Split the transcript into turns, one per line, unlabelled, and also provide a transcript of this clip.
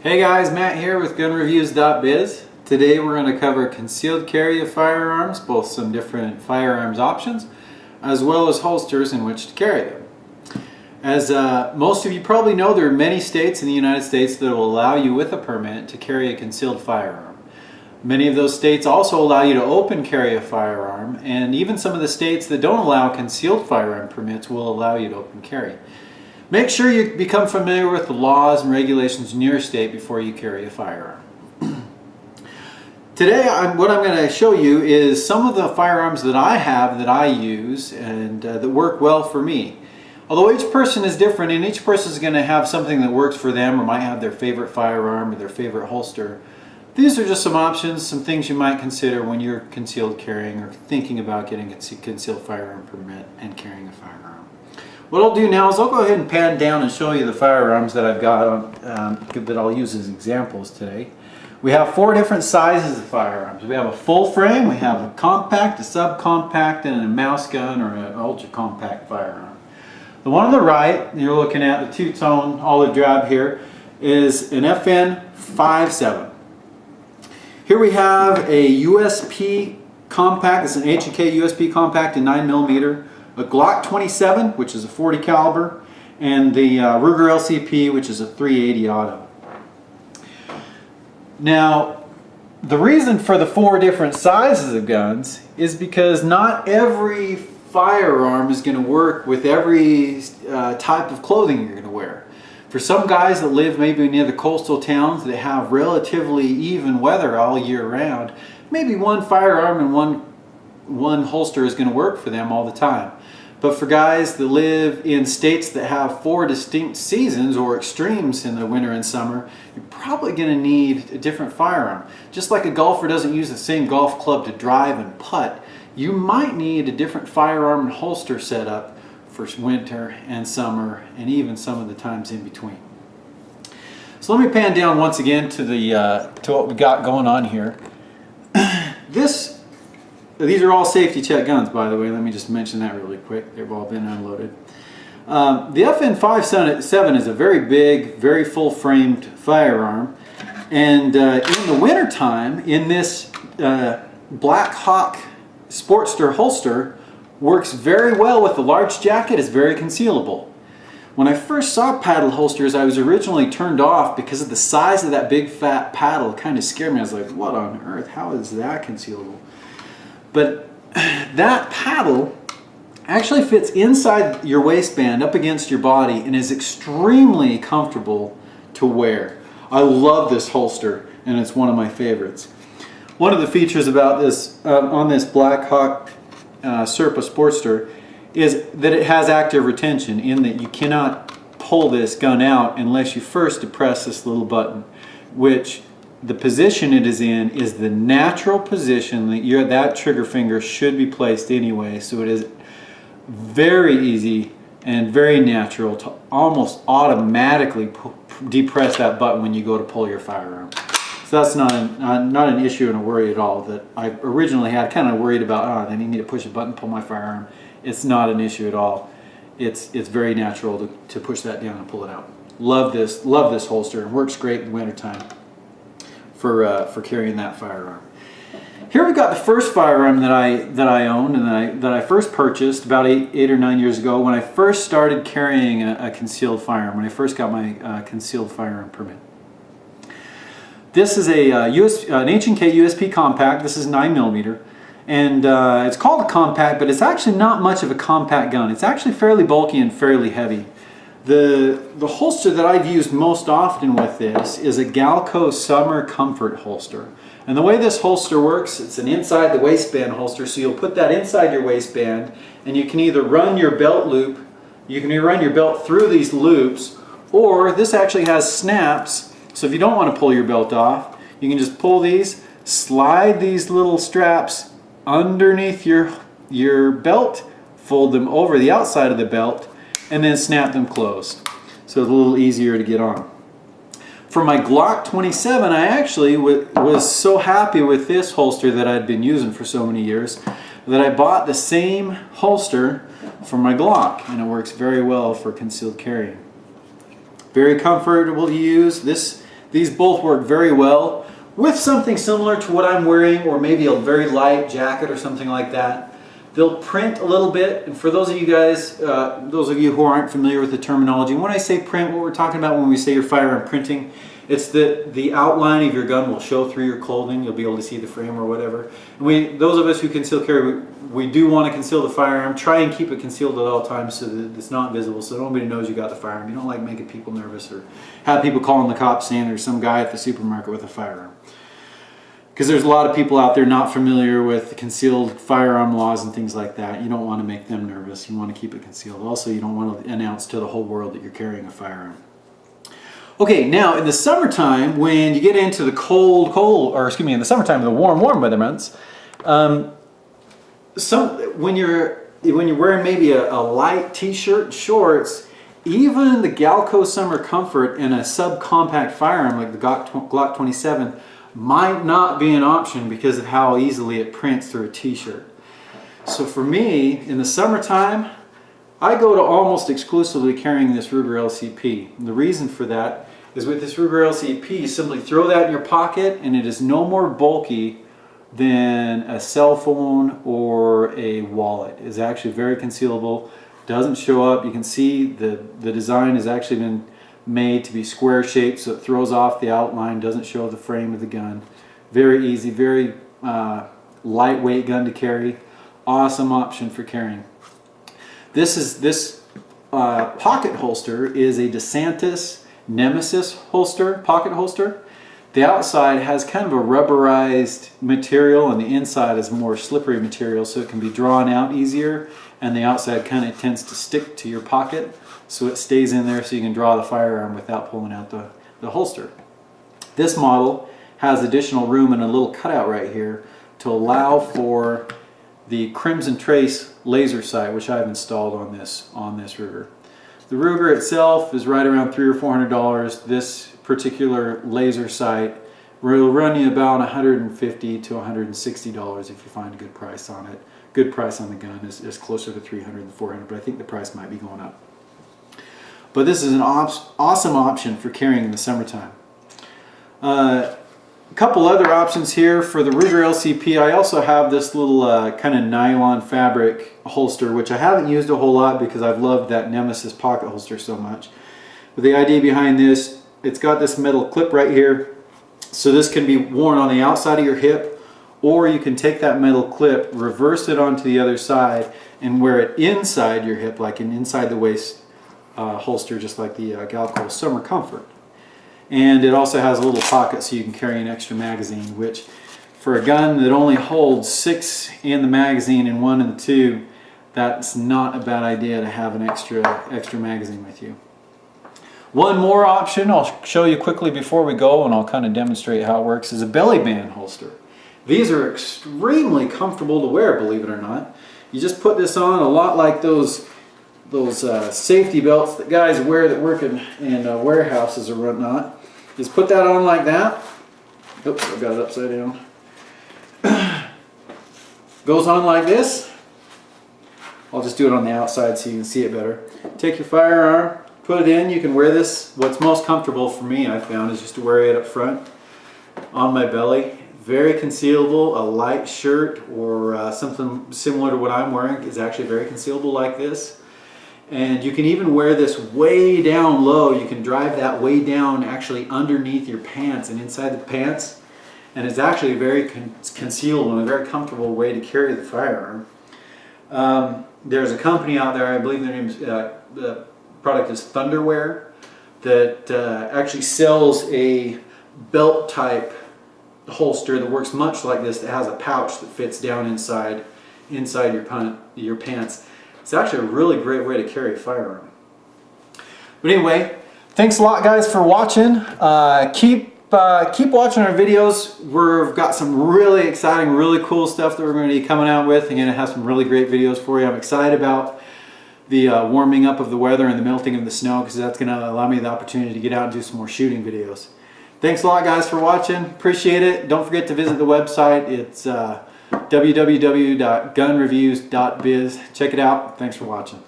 Hey guys, Matt here with GunReviews.biz. Today we're going to cover concealed carry of firearms, both some different firearms options, as well as holsters in which to carry them. As most of you probably know, there are many states in the United States that will allow you with a permit to carry a concealed firearm. Many of those states also allow you to open carry a firearm, and even some of the states that don't allow concealed firearm permits will allow you to open carry. Make sure you become familiar with the laws and regulations in your state before you carry a firearm. Today, what I'm going to show you is some of the firearms that I have that I use and that work well for me. Although each person is different and each person is going to have something that works for them or might have their favorite firearm or their favorite holster, these are just some options, some things you might consider when you're concealed carrying or thinking about getting a concealed firearm permit and carrying a firearm. What I'll do now is I'll go ahead and pan down and show you the firearms that I've got that I'll use as examples today. We have 4 different sizes of firearms. We have a full frame, we have a compact, a subcompact, and a mouse gun or an ultra compact firearm. The one on the right, you're looking at the two-tone olive drab here, is an FN Five-Seven. Here we have a USP Compact. It's an H&K USP Compact in 9mm. A Glock 27, which is a .40 caliber, and the Ruger LCP, which is a .380 auto. Now, the reason for the 4 different sizes of guns is because not every firearm is going to work with every type of clothing you're going to wear. For some guys that live maybe near the coastal towns that have relatively even weather all year round, maybe one firearm and one holster is going to work for them all the time. But for guys that live in states that have 4 distinct seasons or extremes in the winter and summer, you're probably going to need a different firearm. Just like a golfer doesn't use the same golf club to drive and putt, you might need a different firearm and holster setup for winter and summer and even some of the times in between. So let me pan down once again to what we got going on here. These are all safety check guns, by the way. Let me just mention that really quick. They've all been unloaded. The FN Five-Seven is a very big, very full-framed firearm. And in the wintertime, in this Black Hawk Sportster holster, works very well with the large jacket. It's very concealable. When I first saw paddle holsters, I was originally turned off because of the size of that big fat paddle. It kind of scared me. I was like, what on earth? How is that concealable? But that paddle actually fits inside your waistband up against your body and is extremely comfortable to wear. I love this holster and it's one of my favorites. One of the features about this on this Black Hawk Serpa Sportster is that it has active retention, in that you cannot pull this gun out unless you first depress this little button, which the position it is in is the natural position that that trigger finger should be placed anyway. So it is very easy and very natural to almost automatically depress that button when you go to pull your firearm. So that's not an issue and a worry at all that I originally had. Kind of worried about, then you need to push a button, pull my firearm. It's not an issue at all. It's very natural to push that down and pull it out. Love this holster. It works great in the wintertime for carrying that firearm. Here we've got the first firearm that I owned and that I first purchased about 8 or 9 years ago when I first started carrying a concealed firearm, when I first got my concealed firearm permit. This is an H&K USP Compact. This is 9mm, and it's called a compact, but it's actually not much of a compact gun. It's actually fairly bulky and fairly heavy. The holster that I've used most often with this is a Galco Summer Comfort holster. And the way this holster works, it's an inside the waistband holster, so you'll put that inside your waistband and you can either run your belt loop, you can run your belt through these loops, or this actually has snaps, so if you don't want to pull your belt off, you can just pull these, slide these little straps underneath your belt, fold them over the outside of the belt, and then snap them closed. So it's a little easier to get on. For my Glock 27, I actually was so happy with this holster that I'd been using for so many years that I bought the same holster for my Glock, and it works very well for concealed carrying. Very comfortable to use. This These both work very well with something similar to what I'm wearing, or maybe a very light jacket or something like that. They'll print a little bit, and for those of you guys, those of you who aren't familiar with the terminology, when I say print, what we're talking about when we say your firearm printing, it's that the outline of your gun will show through your clothing. You'll be able to see the frame or whatever. And those of us who conceal carry, we do want to conceal the firearm. Try and keep it concealed at all times so that it's not visible, so nobody knows you got the firearm. You don't like making people nervous or have people calling the cops saying there's some guy at the supermarket with a firearm. Because there's a lot of people out there not familiar with the concealed firearm laws and things like that. You don't want to make them nervous. You want to keep it concealed. Also, you don't want to announce to the whole world that you're carrying a firearm. Okay, now in the summertime, when you get into the in the summertime, the warm weather months, when you're wearing maybe a light t-shirt and shorts, even the Galco Summer Comfort in a subcompact firearm like the Glock 27 might not be an option because of how easily it prints through a t-shirt. So for me, in the summertime, I go to almost exclusively carrying this Ruger LCP. And the reason for that is with this Ruger LCP, you simply throw that in your pocket and it is no more bulky than a cell phone or a wallet. It's actually very concealable, doesn't show up. You can see the design has actually been made to be square shaped, so it throws off the outline, doesn't show the frame of the gun. Very easy, very lightweight gun to carry. Awesome option for carrying. This pocket holster is a DeSantis Nemesis pocket holster. The outside has kind of a rubberized material and the inside is more slippery material, so it can be drawn out easier, and the outside kind of tends to stick to your pocket, so it stays in there so you can draw the firearm without pulling out the holster. This model has additional room and a little cutout right here to allow for the Crimson Trace laser sight, which I've installed on this Ruger. The Ruger itself is right around $300 or $400. This particular laser sight will run you about $150 to $160 if you find a good price on it. Good price on the gun is closer to $300 than $400, but I think the price might be going up. But this is an awesome option for carrying in the summertime. A couple other options here for the Ruger LCP. I also have this little kind of nylon fabric holster, which I haven't used a whole lot because I've loved that Nemesis pocket holster so much. But the idea behind this, it's got this metal clip right here, so this can be worn on the outside of your hip, or you can take that metal clip, reverse it onto the other side, and wear it inside your hip, like an inside the waist holster, just like the Galco Summer Comfort. And it also has a little pocket so you can carry an extra magazine, which for a gun that only holds 6 in the magazine and 1 in the tube, that's not a bad idea to have an extra magazine with you. One more option I'll show you quickly before we go, and I'll kind of demonstrate how it works, is a belly band holster. These are extremely comfortable to wear, believe it or not. You just put this on a lot like those safety belts that guys wear that work in warehouses or whatnot. Just put that on like that. Oops, I got it upside down. Goes on like this. I'll just do it on the outside so you can see it better. Take your firearm, put it in. You can wear this. What's most comfortable for me, I found, is just to wear it up front on my belly. Very concealable. A light shirt or something similar to what I'm wearing is actually very concealable like this. And you can even wear this way down low. You can drive that way down actually underneath your pants and inside the pants. And it's actually a very concealable and a very comfortable way to carry the firearm. There's a company out there, I believe their name is, the product is Thunderwear, that actually sells a belt type holster that works much like this, that has a pouch that fits down inside your pants. It's actually a really great way to carry a firearm. But anyway, thanks a lot, guys, for watching. Keep watching our videos. We've got some really exciting, really cool stuff that we're going to be coming out with. Again, I have some really great videos for you. I'm excited about the warming up of the weather and the melting of the snow, because that's going to allow me the opportunity to get out and do some more shooting videos. Thanks a lot, guys, for watching. Appreciate it. Don't forget to visit the website. It's www.gunreviews.biz. Check it out. Thanks for watching.